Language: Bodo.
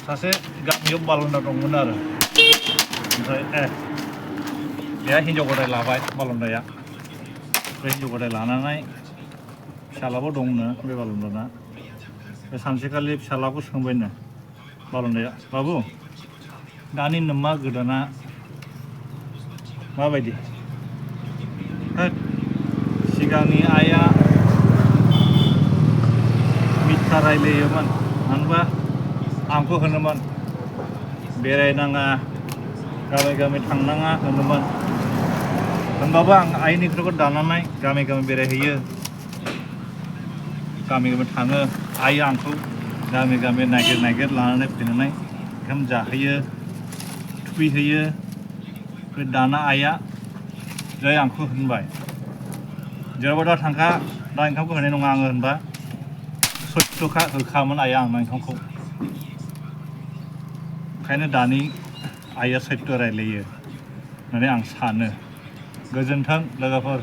सासे गामियाव बालन्दा दंमोन आरो ओमफ्राय बेहा हिन्जाव गदाय लाबाय बालन्दाया बे हिन्जाव गदाय लानानै फिसालाबो दंनो बे बालन्दाना बे सानसेखालि फिसालाखौ सोंबायनो बालन्दाया बाबु दानि नोमा गोदाना माबायदि होद सिगांनि आइया मिथ्या रायलायोमोन मानोबा आंखौ होनोमोन बेरायनाङा गामि गामि थांनाङा होनोमोन होनबाबो आं आइनि खोथाखौ दानानै गामि गामि बेरायहैयो गामि गामि थाङो आइया आंखौ गामि गामि नागिर नागिर लानानै फैनानै ओंखाम जाहोयो थुखैहैयो बे दाना आइया जै आंखौ होनबाय जेरावबो दा थांखा दा ओंखामखौ होनाय नङा आङो होनबा सयथ'खा होखामोन आइया आंनो ओंखामखौ ओंखायनो दानि आइया सैथ्य रायलायो होननानै आं सानो गोजोन्थों लोगोफोर।